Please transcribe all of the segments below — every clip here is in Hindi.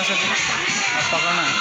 से पकड़ना है।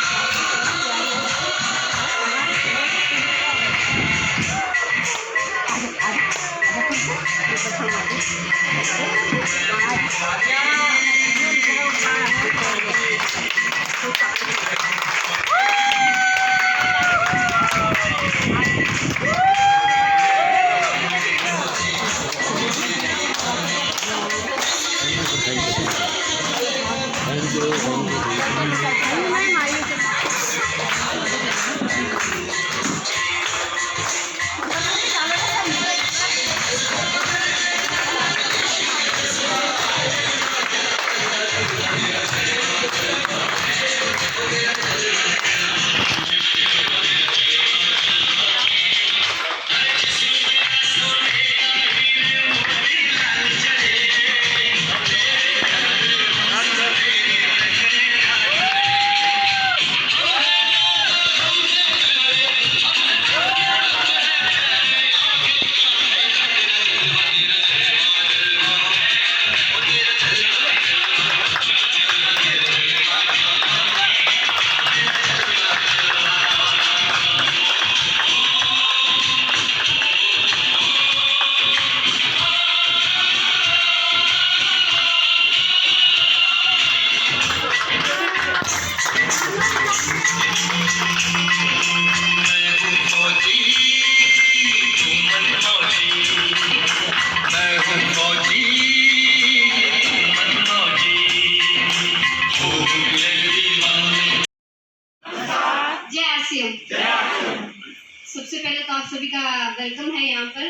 सबसे पहले तो आप सभी का वेलकम है यहाँ पर,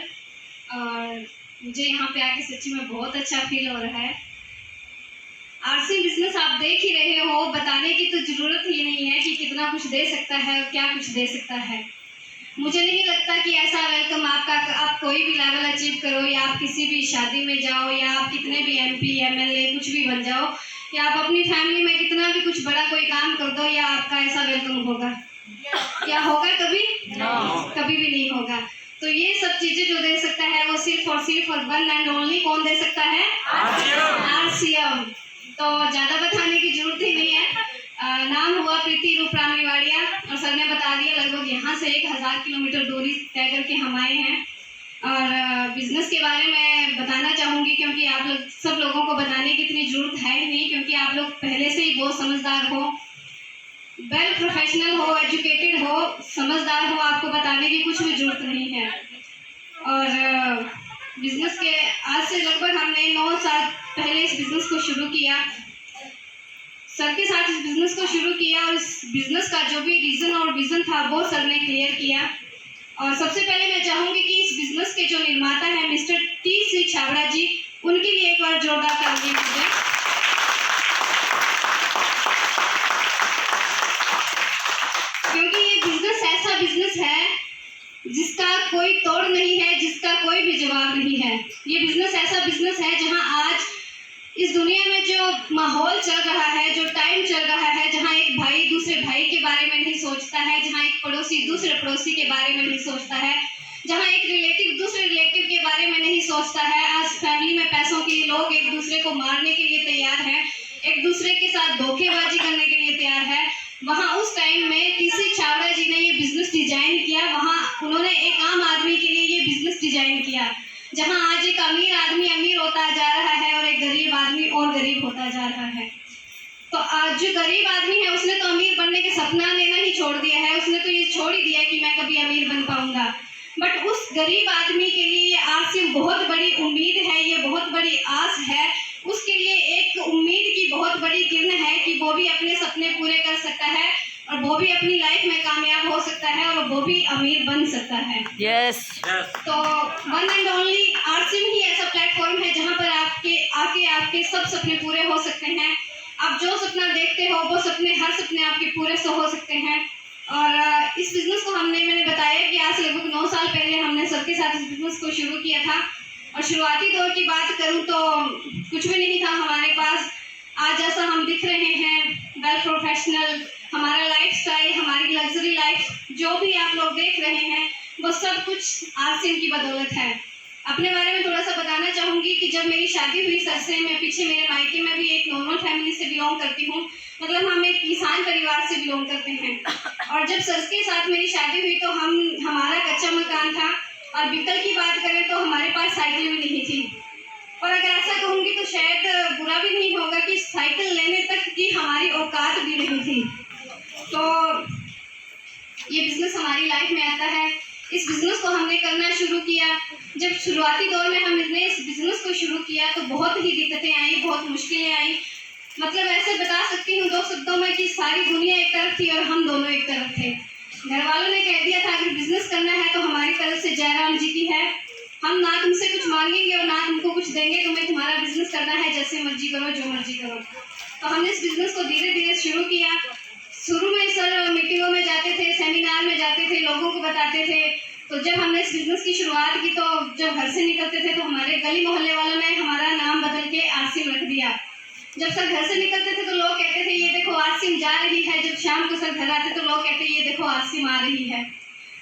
और मुझे यहाँ पे आके सच्ची में बहुत अच्छा फील हो रहा है। आरसी बिजनेस आप देख ही रहे हो, बताने की तो जरूरत ही नहीं है कि कितना कुछ दे सकता है और क्या कुछ दे सकता है। मुझे नहीं लगता कि ऐसा वेलकम आप कोई भी लेवल अचीव करो, या आप किसी भी शादी में जाओ, या आप कितने भी MP MLA कुछ भी बन जाओ, या आप अपनी फैमिली में कितना भी कुछ बड़ा कोई काम कर दो, या आपका ऐसा वेलकम होगा? क्या होगा? कभी कभी भी नहीं होगा। तो ये सब चीजें जो दे सकता है वो सिर्फ और वन एंड ओनली कौन दे सकता है? RCM। तो ज्यादा बताने की जरूरत ही नहीं है। नाम हुआ प्रीति रूपरानी वाड़िया, और सर ने बता दिया। लगभग यहाँ से 1000 किलोमीटर दूरी तय करके हम आए हैं। और बिजनेस के बारे में बताना चाहूँगी, क्योंकि आप लोग सब लोगों को बताने की इतनी जरूरत है ही नहीं, क्योंकि आप लोग पहले से ही बहुत समझदार हो, वेल प्रोफेशनल हो, एजुकेटेड हो, समझदार हो, आपको बताने की कुछ भी जरूरत नहीं है। और बिजनेस के आज से लगभग हमने 9 साल पहले इस बिजनेस को शुरू किया, सर के साथ इस बिजनेस को शुरू किया, और इस बिजनेस का जो भी रीजन और विजन था वो सर ने क्लियर किया। और सबसे पहले मैं चाहूंगी कि इस बिजनेस के जो निर्माता है मिस्टर TC छाबड़ा जी, उनके लिए एक बार जोरदार तालियां दीजिए। क्योंकि ये बिजनेस ऐसा बिजनेस है जिसका कोई तोड़ नहीं है, जिसका कोई भी जवाब नहीं है। ये बिजनेस ऐसा बिजनेस है जहां आज इस दुनिया में जो माहौल चल रहा है, जो टाइम चल रहा है, जहां एक भाई दूसरे भाई के बारे में नहीं सोचता है, जहां एक पड़ोसी दूसरे पड़ोसी के बारे में नहीं सोचता है, जहां एक रिलेटिव दूसरे रिलेटिव के बारे में नहीं सोचता है। आज फैमिली में पैसों के लिए लोग एक दूसरे को मारने के लिए तैयार हैं, एक दूसरे के साथ धोखेबाजी करने के लिए तैयार है। वहां उस टाइम में TC छाबड़ा जी ने ये बिजनेस डिजाइन किया। वहां उन्होंने एक आम आदमी के लिए ये बिजनेस डिजाइन किया, जहां आज एक अमीर आदमी अमीर होता जा रहा है और एक गरीब आदमी और गरीब होता जा रहा है। तो आज जो गरीब आदमी है उसने तो अमीर बनने के सपना लेना ही छोड़ दिया है, उसने तो ये छोड़ ही दिया कि मैं कभी अमीर बन पाऊंगा। बट उस गरीब आदमी के लिए ये RCM बहुत बड़ी उम्मीद है, ये बहुत बड़ी आस है, उसके लिए एक उम्मीद की बहुत बड़ी किरण है कि वो भी अपने सपने पूरे कर सकता है, और वो भी अपनी लाइफ में कामयाब हो सकता है, और वो भी अमीर बन सकता है। यस। तो वन एंड ओनली RCM ही ऐसा प्लेटफॉर्म है जहां पर आपके सब सपने पूरे हो सकते हैं। आप जो सपना देखते हो वो सपने, हर सपने आपके पूरे से हो सकते हैं। और इस बिजनेस को मैंने बताया कि आज से लगभग 9 साल पहले हमने सबके साथ इस बिजनेस को शुरू किया था। और शुरुआती दौर की बात करूं तो कुछ भी नहीं था हमारे पास। आज जैसा हम दिख रहे हैं, वेल प्रोफेशनल, हमारा लाइफस्टाइल, हमारी लग्जरी लाइफ, जो भी आप लोग देख रहे हैं वो सब कुछ RCM की बदौलत है। अपने बारे में थोड़ा सा बताना चाहूँगी कि जब मेरी शादी हुई सर से, मैं पीछे मेरे मायके में भी एक नॉर्मल फैमिली से बिलोंग करती हूँ, मतलब हम एक किसान परिवार से बिलोंग करते हैं। और जब सर के साथ मेरी शादी हुई तो हमारा कच्चा मकान था, और व्हीकल की बात करें तो हमारे पास साइकिल भी नहीं थी। और अगर ऐसा कहूँगी तो शायद बुरा भी नहीं होगा कि साइकिल लेने तक की हमारी औकात भी नहीं थी। तो ये बिजनेस हमारी लाइफ में आता है। इस बिजनेस को हमने करना शुरू किया। जब शुरुआती दौर में हमने इस बिजनेस को शुरू किया तो बहुत ही दिक्कतें आई, बहुत मुश्किलें आई। मतलब ऐसे बता सकती हूँ 2 शब्दों में कि सारी दुनिया एक तरफ थी और हम दोनों एक तरफ थे। घर वालों ने कह दिया था अगर बिजनेस करना है तो हमारी तरफ से जयराम जी की है, हम ना तुमसे कुछ मांगेंगे और ना तुमको कुछ देंगे, तुम्हें तुम्हारा बिजनेस करना है, जैसे मर्जी करो, जो मर्जी करो। तो हमने इस बिजनेस को धीरे धीरे शुरू किया। शुरू में सर मीटिंगों में जाते थे, सेमिनार में जाते थे, लोगों को बताते थे। तो जब हमने इस बिजनेस की शुरुआत की तो जब घर से निकलते थे तो हमारे गली मोहल्ले वालों ने हमारा नाम बदल के आसिम रख दिया। जब सर घर से निकलते थे तो लोग कहते थे ये देखो आसिम जा रही है, जब शाम को सर घर आते तो लोग कहते ये देखो आसिम आ रही है।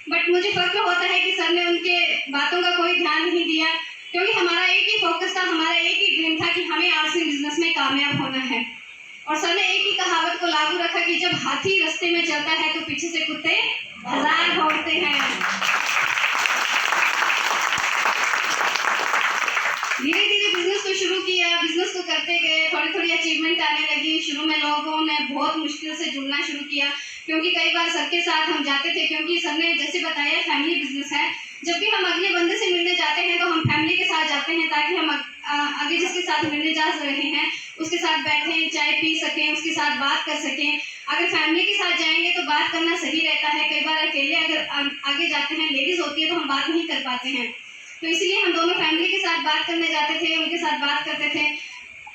बट मुझे फक्र होता है कि सर ने उनके बातों का कोई ध्यान नहीं दिया, क्योंकि हमारा एक ही फोकस था, हमारा एक ही ड्रीम था कि हमें आसिम बिजनेस में कामयाब होना है। और सर ने एक ही कहावत को लागू रखा कि जब हाथी रास्ते में चलता है तो पीछे से कुत्ते 1000 दौड़ते हैं। धीरे धीरे बिजनेस को शुरू किया, बिजनेस को करते गए, थोड़ी थोड़ी अचीवमेंट आने लगी। शुरू में लोगों ने बहुत मुश्किल से जुड़ना शुरू किया, क्योंकि कई बार सर के साथ हम जाते थे, क्योंकि सर ने जैसे बताया फैमिली बिजनेस है। जब भी हम अगले बंदे से मिलने जाते हैं तो हम फैमिली के साथ जाते हैं, ताकि हम आगे जिसके साथ मिलने जा रहे हैं उसके साथ बैठें, चाय पी सकें, उसके साथ बात कर सकें। अगर फैमिली के साथ जाएंगे तो बात करना सही रहता है। कई बार अकेले अगर आगे जाते हैं, लेडीज होती है, तो हम बात नहीं कर पाते हैं। तो इसलिए हम दोनों फैमिली के साथ बात करने जाते थे, उनके साथ बात करते थे।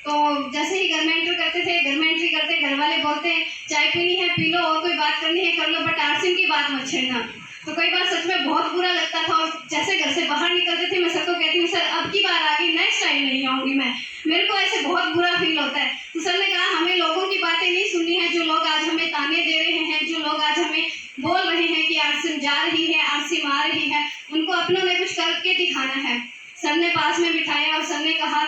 तो जैसे ही घर में एंटर करते थे, घर में एंट्री करते घर वाले बोलते चाय पीनी है पी लो, और कोई बात करनी है कर लो, बट आसिम की बात मत छेड़ना। तो कई बार सच में बहुत बुरा लगता था, और जैसे घर से बाहर निकलते थे मैं सर को कहती हूँ सर अब की बार आगे नेक्स्ट टाइम नहीं आऊँगी मैं, मेरे को ऐसे बहुत बुरा फील होता है। तो सर ने कहा हमें लोगों की बातें नहीं सुननी है, जो लोग आज हमें ताने दे रहे हैं, जो लोग आज हमें बोल रहे हैं कि आसिम जा रही है, आसिम आ रही है, उनको अपनों ने कुछ करके दिखाना है। सर ने पास में बिठाया और सर ने कहा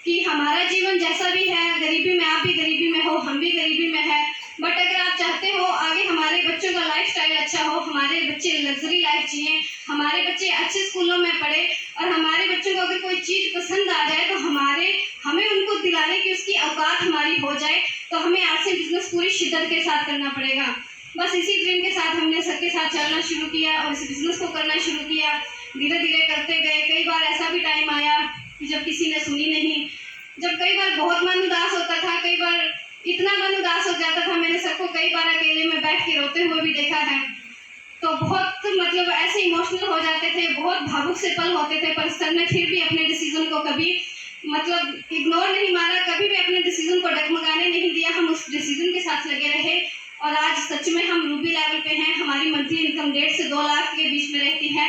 कि हमारा जीवन जैसा भी है, गरीबी में आप भी गरीबी में हो, हम भी गरीबी में है, बट अगर आप चाहते हो आगे हमारे बच्चों का लाइफस्टाइल अच्छा हो, हमारे बच्चे लग्जरी लाइफ जिए, हमारे बच्चे अच्छे स्कूलों में पढ़े, और हमारे बच्चों को अगर कोई चीज़ पसंद आ जाए तो हमें उनको दिलाने की उसकी औकात हमारी हो जाए, तो हमें आज से बिजनेस पूरी शिद्दत के साथ करना पड़ेगा। बस इसी ड्रीम के साथ हमने सर के साथ चलना शुरू किया और इस बिजनेस को करना शुरू किया। धीरे धीरे करते गए। कई बार ऐसा भी टाइम आया कि जब किसी ने सुनी नहीं, जब कई बार बहुत मन उदास होता था, कई बार इतना मन उदास हो जाता था, मैंने सबको कई बार अकेले में बैठ के रोते हुए भी देखा है। तो बहुत मतलब ऐसे इमोशनल हो जाते थे, बहुत भावुक से पल होते थे, पर सर ने फिर भी अपने डिसीजन को कभी मतलब इग्नोर नहीं मारा, कभी भी अपने डिसीजन को डगमगाने नहीं दिया। हम उस डिसीजन के साथ लगे रहे और आज सच में हम रूबी लेवल पे हैं। हमारी मंथली इनकम 1.5 से 2 लाख के बीच में रहती है।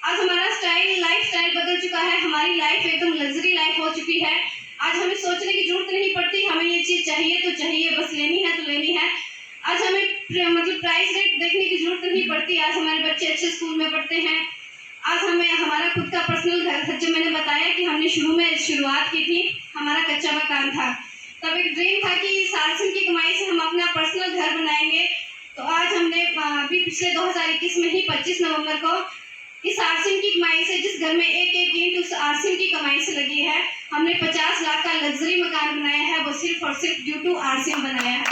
आज हमारा लाइफ स्टाइल बदल चुका है, हमारी लाइफ एकदम लग्जरी लाइफ हो चुकी है। आज हमें सोचने की जरूरत नहीं पड़ती, हमें ये चीज़ चाहिए तो चाहिए, बस लेनी है तो लेनी है। आज हमें मतलब प्राइस रेट देखने की जरूरत नहीं पड़ती। आज हमारे बच्चे अच्छे स्कूल में पढ़ते हैं। आज हमें हमारा खुद का पर्सनल घर था। जब मैंने बताया कि हमने शुरुआत की थी, हमारा कच्चा मकान था, तब एक ड्रीम था कि इस आसिम की कमाई से हम अपना पर्सनल घर बनाएंगे। तो आज हमने अभी पिछले 2021 में ही 25 नवंबर को इस आसिम की कमाई से, जिस घर में एक एक ईंट उस आसिम की कमाई से लगी है, हमने 50 लाख का लग्जरी मकान बनाया है। वो सिर्फ और सिर्फ ड्यू टू आसिम बनाया है।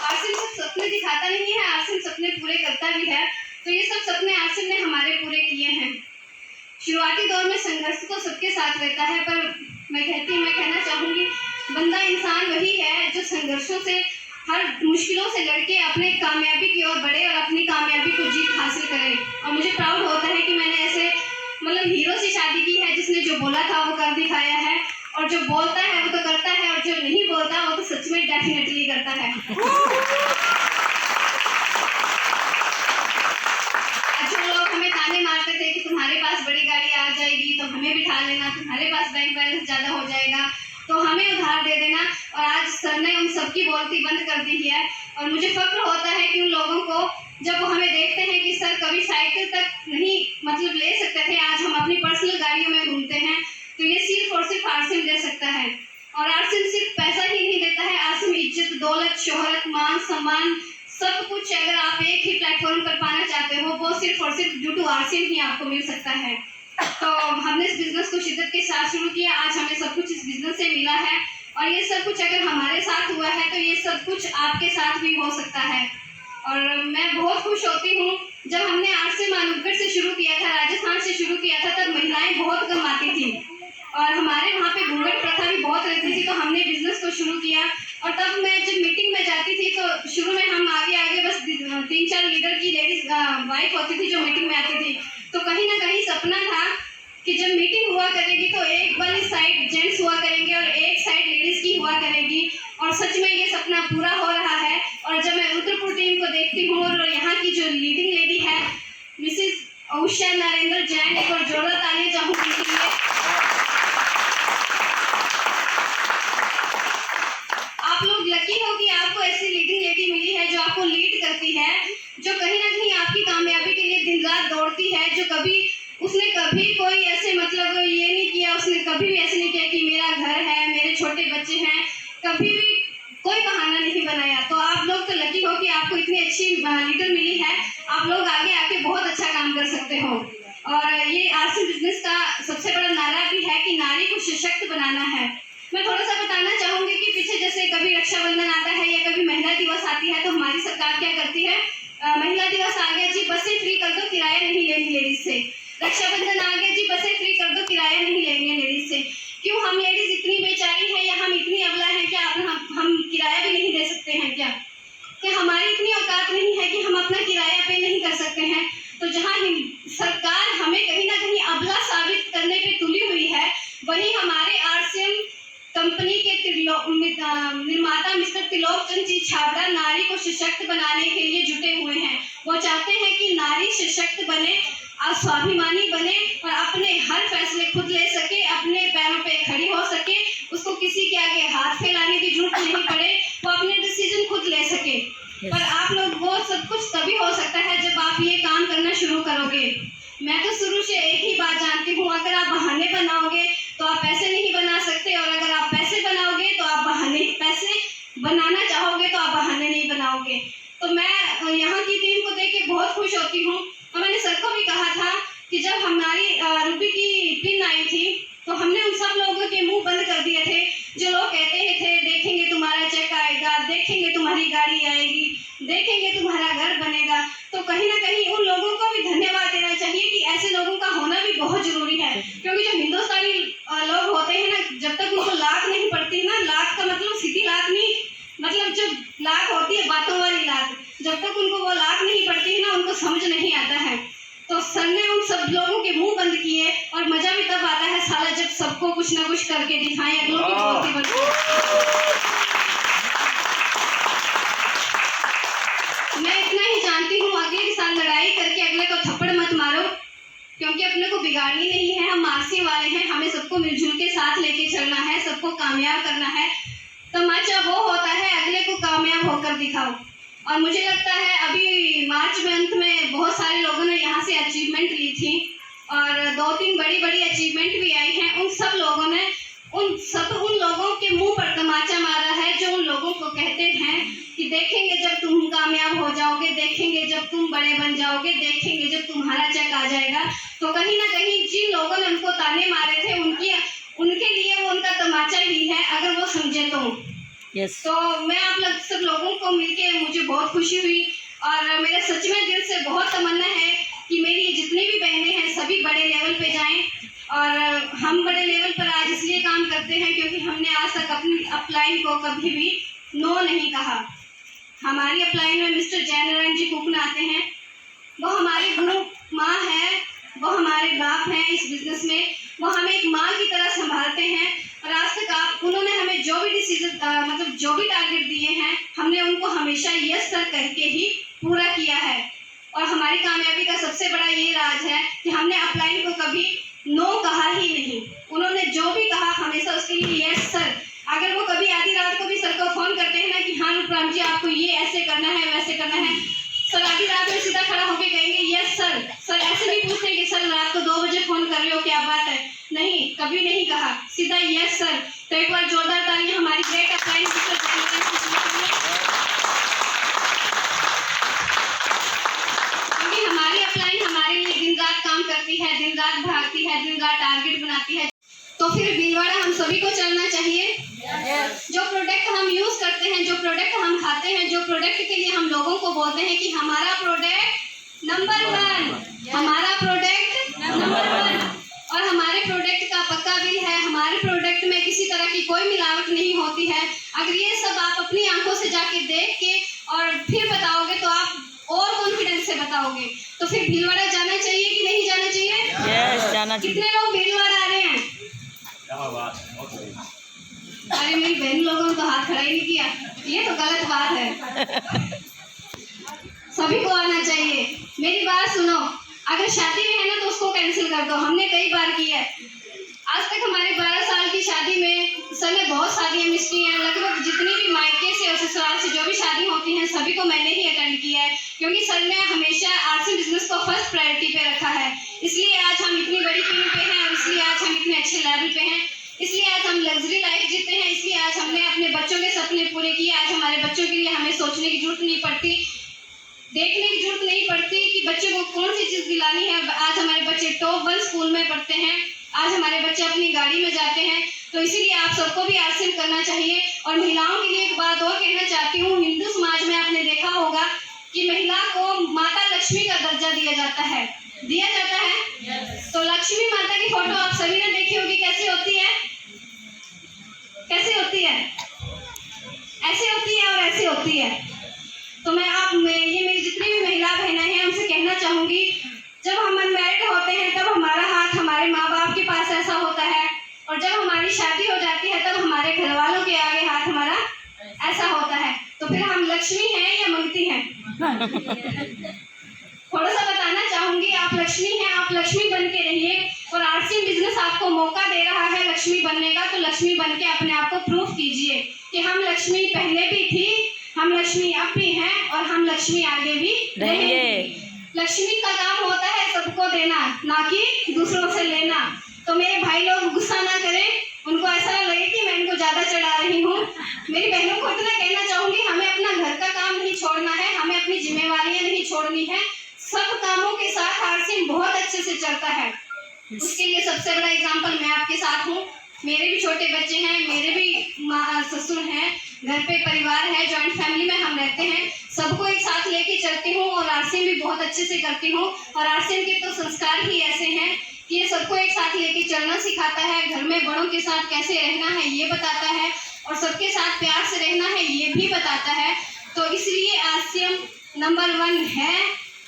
आसिम सब सपने दिखाता नहीं है, आसिम सपने पूरे करता भी है। तो ये सब सपने आसिम ने हमारे पूरे किए हैं। शुरुआती दौर में संघर्ष तो सबके साथ रहता है, पर मैं कहना चाहूँगी बंदा इंसान वही है जो संघर्षों से, हर मुश्किलों से लड़के अपने कामयाबी की ओर बढ़े और अपनी कामयाबी को जीत हासिल करे। और मुझे प्राउड होता है कि मैंने ऐसे मतलब हीरो से शादी की है, जिसने जो बोला था वो कर दिखाया है, और जो बोलता है वो तो करता है, और जो नहीं बोलता वो तो सच में डेफिनेटली करता है। जो लोग हमें ताने मारते थे कि तुम्हारे पास बड़ी गाड़ी आ जाएगी तो हमें बिठा लेना, तुम्हारे पास बैंक बैलेंस ज़्यादा हो जाएगा तो हमें उधार दे देना, और आज सर ने उन सबकी बोलती बंद कर दी है। और मुझे फक्र होता है कि उन लोगों को जब वो हमें देखते हैं कि सर कभी साइकिल तक नहीं मतलब ले सकते थे, आज हम अपनी पर्सनल गाड़ियों में घूमते हैं, तो ये सिर्फ और सिर्फ आरसीएम दे सकता है। और आरसीएम सिर्फ पैसा ही नहीं देता है, आरसीएम इज्जत, दौलत, शोहरत, मान सम्मान सब कुछ अगर आप एक ही प्लेटफॉर्म पर पाना चाहते हो, वो सिर्फ और सिर्फ ड्यू टू आरसीएम ही आपको मिल सकता है। तो हमने इस बिजनेस को शिद्दत के साथ शुरू किया, आज हमें सब कुछ इस बिजनेस से मिला है, और ये सब कुछ अगर हमारे साथ हुआ है तो ये सब कुछ आपके साथ भी हो सकता है। और मैं बहुत खुश होती हूँ, जब हमने आरसीएम मानवगढ़ से शुरू किया था, राजस्थान से शुरू किया था, तब महिलाएं बहुत कम आती थी और हमारे वहाँ पे घूंघट प्रथा भी बहुत रहती थी। तो हमने बिजनेस को शुरू किया, और तब मैं जब मीटिंग में जाती थी तो शुरू में हम आगे आगे बस 3-4 लीडर की लेडीज वाइफ होती थी जो मीटिंग में आती थी। तो कहीं ना कहीं सपना था कि जब मीटिंग हुआ करेगी तो एक वाली साइड जेंट्स हुआ करेंगे और एक साइड लेडीज की हुआ करेगी, और सच में ये सपना पूरा हो रहा है। और जब मैं रुद्रपुर टीम को देखती हूँ और यहाँ की जो लीडिंग लेडी है मिसिज उषा नरेंद्र जैन, एक और जोरदार तालियां चाहूँगी उनके लिए। आप लोग लकी हो कि आपको ऐसी लीडिंग लेडी मिली है जो आपको लीड करती है, जो कहीं ना कहीं आपकी कामयाबी के लिए दिन रात दौड़ती है, जो उसने कभी कोई ऐसे मतलब ये नहीं किया, उसने कभी भी ऐसे नहीं किया कि मेरा घर है, मेरे छोटे बच्चे हैं, कभी भी कोई बहाना नहीं बनाया। तो आप लोग तो लकी हो कि आपको इतनी अच्छी लीडर मिली है, आप लोग आगे आके बहुत अच्छा काम कर सकते हो। और ये आरसीएम बिजनेस का सबसे बड़ा नारा भी है कि नारी को सशक्त बनाना है। मैं थोड़ा सा बताना चाहूँगी कि पीछे जैसे कभी रक्षाबंधन आता है या कभी महिला दिवस आती है, तो हमारी सरकार क्या करती है, महिला दिवस आ गया जी, बसें फ्री कर दो, किराया नहीं लेंगी लेडीज से। रक्षाबंधन आ गया जी, बसें फ्री कर दो, किराया नहीं लेंगे लेडीज से। क्यों हम लेडीज इतनी बेचारी हैं या हम इतनी अबला हैं क्या हम किराया भी नहीं दे सकते हैं क्या हमारी इतनी औकात नहीं है कि हम अपना किराया पे नहीं कर सकते हैं? तो जहाँ सरकार हमें कहीं ना कहीं अबला साबित करने पे तुली हुई है, वही हमारे आरसीएम कंपनी के निर्माता मिस्टर त्रिलोक चंद जी छाबड़ा नारी को सशक्त बनाने के लिए जुटे हुए हैं। वो चाहते हैं कि नारी सशक्त बने, स्वाभिमानी बने और अपने हर फैसले खुद ले सके, अपने पैरों पे खड़ी हो सके, उसको किसी के आगे हाथ फैलाने की जरूरत नहीं पड़े, वो अपने डिसीजन खुद ले सके। पर आप लोग वो सब कुछ तभी हो सकता है जब आप ये काम करना शुरू करोगे। मैं तो शुरू से एक ही बात जानती हूँ, अगर आप बहाने बनाओगे तो आप पैसे नहीं बना सकते, और अगर आप पैसे बनाओगे तो आप पैसे बनाना चाहोगे तो आप बहाने नहीं बनाओगे। तो मैं यहाँ की टीम को देख के बहुत खुश होती हूँ, और मैंने सर को भी कहा था कि जब हमारी रुपये की पिन आई थी तो हमने उन सब लोगों के मुंह बंद कर दिए थे जो लोग कहते थे देखेंगे तुम्हारा चेक आएगा, देखेंगे तुम्हारी गाड़ी आएगी, देखेंगे तुम्हारा घर बनेगा। तो कहीं ना कहीं उन लोगों को भी धन्यवाद देना चाहिए कि ऐसे लोगों का होना भी बहुत जरूरी है, क्योंकि जो हिंदुस्तानी लोग होते हैं ना, जब तक उनको लात नहीं पड़ती ना, लात का मतलब सीधी लात नहीं, मतलब जब लात होती है बातों वाली लात, जब तक उनको वो लात नहीं पड़ती है ना, उनको समझ नहीं आता है। तो सर ने उन सब लोगों के मुंह बंद किए, और मजा भी तब आता है साला जब सबको कुछ ना कुछ करके दिखाएं, अगलों की बोलती बनती। मैं इतना ही जानती हूँ, अगले के साथ लड़ाई करके अगले को थप्पड़ मत मारो, क्योंकि अपने को बिगाड़नी नहीं है, हम मार्क्सी वाले हैं, हमें सबको मिलजुल के साथ लेके चलना है, सबको कामयाब करना है। तमाचा वो होता है अगले को कामयाब होकर दिखाओ। और मुझे लगता है अभी मार्च मंथ में बहुत सारे लोगों ने यहाँ से अचीवमेंट ली थी, और 2-3 बड़ी अचीवमेंट भी आई हैं। उन सब लोगों ने उन लोगों के मुंह पर तमाचा मारा है जो उन लोगों को कहते हैं कि देखेंगे जब तुम कामयाब हो जाओगे, देखेंगे जब तुम बड़े बन जाओगे, देखेंगे जब तुम्हारा चेक आ जाएगा। तो कहीं ना कहीं जिन लोगों ने उनको ताने मारे थे उनके लिए वो उनका तमाचा ही है, अगर वो समझे तो। तो मैं आप सब लोगों को मिलके मुझे बहुत खुशी हुई, और मेरा सच में दिल से बहुत तमन्ना है कि मेरी ये जितनी भी बहनें हैं सभी बड़े लेवल पे जाएं। और हम बड़े लेवल पर आज इसलिए काम करते हैं क्योंकि हमने आज तक अपनी अपलाइन को कभी भी नो नहीं कहा। हमारी अपलाइन में मिस्टर जयनारायण जी कुकना आते हैं, वो हमारी गुरु माँ है, वो हमारे बाप हैं इस बिजनेस में, वो हमें एक माँ की तरह संभालते हैं। और आज तक उन्होंने हमें जो भी डिसीजन मतलब जो भी टारगेट दिए हैं, हमने उनको हमेशा यस सर कह के ही पूरा किया है। और हमारी कामयाबी का सबसे बड़ा ये राज है कि हमने अपलाइन को कभी नो कहा ही नहीं, उन्होंने जो भी कहा हमेशा उसके लिए यस सर। अगर वो कभी आधी रात को भी सर को फोन करते हैं ना कि हाँ रूपराम जी आपको ये ऐसे करना है वैसे करना है, सर आधी रात में कभी नहीं कहा, सीधा यस सर। तो एक बार जोरदार तालियां हमारी ग्रेट अपलाइन मिस्टर क्योंकि हमारी अपलाइन हमारे लिए दिन रात काम करती है, दिन रात भागती है, दिन रात टारगेट बनाती है। तो फिर भीलवाड़ा हम सभी को चलना चाहिए। जो प्रोडक्ट हम यूज करते हैं, जो प्रोडक्ट हम खाते हैं, जो प्रोडक्ट के लिए हम लोगों को बोलते हैं कि हमारा प्रोडक्ट नंबर 1, हमारा प्रोडक्ट नंबर 1, और हमारे प्रोडक्ट का पक्का बिल है, हमारे प्रोडक्ट में किसी तरह की कोई मिलावट नहीं होती है। अगर ये सब आप अपनी आंखों से जाके देख के और फिर बताओगे तो आप और कॉन्फिडेंस से बताओगे। तो फिर भीलवाड़ा जाना चाहिए कि नहीं जाना चाहिए? यस, जाना चाहिए। कितने लोग भीलवाड़ा आ रहे हैं? अरे मेरी बहन लोगों ने तो हाथ खड़ा ही नहीं किया, ये तो गलत बात है। सभी को आना चाहिए। मेरी बात सुनो, अगर शादी में है ना तो उसको कैंसिल कर दो। हमने कई बार किया है। आज तक हमारे 12 साल की शादी में सर ने बहुत शादियां मिस की हैं। लगभग जितनी भी मायके से और ससुराल से जो भी शादी होती हैं सभी को मैंने ही अटेंड किया है, क्योंकि सर ने हमेशा आरसी बिजनेस को फर्स्ट प्रायोरिटी पे रखा है। इसलिए आज हम इतनी बड़ी फील्ड पे हैं और इसलिए आज हम इतने अच्छे लेवल पे हैं, इसलिए आज हम लग्जरी लाइफ जीते हैं, इसलिए आज हमने अपने बच्चों के सपने पूरे किए। आज हमारे बच्चों के लिए हमें सोचने की जरूरत नहीं पड़ती, देखने की जरूरत नहीं पड़ती कि बच्चे को कौन सी चीज दिलानी है। आज हमारे बच्चे टॉप 1 स्कूल में पढ़ते हैं, आज हमारे बच्चे अपनी गाड़ी में जाते हैं। तो इसीलिए आप सबको भी आरसीएम करना चाहिए। और महिलाओं के लिए एक बात और कहना चाहती हूँ, हिंदू समाज में आपने देखा होगा कि महिला को माता लक्ष्मी का दर्जा दिया जाता है, दिया जाता है। तो लक्ष्मी माता की फोटो आप सभी ने देखी होगी, कैसी होती है? कैसे होती है? ऐसे होती है और ऐसे होती है। तो ये मेरी जितनी भी महिला बहनें हैं उनसे कहना चाहूंगी, जब हम अनमैरिड होते हैं तब हमारा हाथ हमारे माँ बाप के पास ऐसा होता है, और जब हमारी शादी हो जाती है तब हमारे घर वालों के आगे हाथ हमारा ऐसा होता है। तो फिर हम लक्ष्मी हैं या मंगती हैं? थोड़ा सा बताना चाहूंगी, आप लक्ष्मी हैं, आप लक्ष्मी बन के रहिए। और आरसीएम बिजनेस आपको मौका दे रहा है लक्ष्मी बनने का, तो लक्ष्मी बन के अपने आप को प्रूफ कीजिए कि हम लक्ष्मी पहले भी थी, हम लक्ष्मी अब भी हैं और हम लक्ष्मी आगे भी रहेंगे। लक्ष्मी का काम होता है सबको देना, ना कि दूसरों से लेना। तो मेरे भाई लोग गुस्सा ना करें, उनको ऐसा ना लगे कि मैं इनको ज्यादा चढ़ा रही हूँ। मेरी बहनों को इतना कहना चाहूंगी, हमें अपना घर का काम नहीं छोड़ना है, हमें अपनी जिम्मेवारियां नहीं छोड़नी है। सब कामों के साथ आरसीएम बहुत अच्छे से चलता है। उसके लिए सबसे बड़ा एग्जाम्पल मैं आपके साथ हूँ। मेरे भी छोटे बच्चे हैं, मेरे भी ससुर हैं, घर पे परिवार है, जॉइंट फैमिली में हम रहते हैं। सबको एक साथ लेके चलती हूँ और आरसीएम भी बहुत अच्छे से करती हूँ। और आरसीएम के तो संस्कार ही ऐसे हैं कि ये सबको एक साथ लेके चलना सिखाता है, घर में बड़ों के साथ कैसे रहना है ये बताता है, और सबके साथ प्यार से रहना है ये भी बताता है। तो इसलिए आरसीएम नंबर 1 है,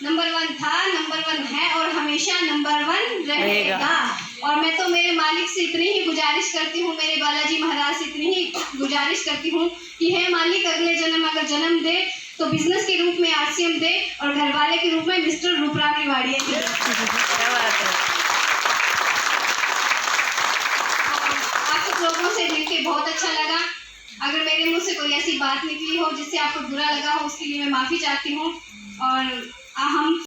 नंबर 1 था, नंबर 1 है और हमेशा नंबर 1 रहेगा। और मैं तो मेरे मालिक से इतनी ही गुजारिश करती हूँ, मेरे बालाजी महाराज से इतनी ही गुजारिश करती हूँ कि हे मालिक, अगले जन्म अगर जन्म दे तो बिजनेस के रूप में आरसीएम दे और घर वाले के रूप में मिस्टर रूपराम रिवाड़िया दे। आप सब लोगों से मिलकर बहुत अच्छा लगा। अगर मेरे मुंह से कोई ऐसी बात निकली हो जिससे आपको बुरा लगा हो, उसके लिए मैं माफी चाहती हूँ। और हम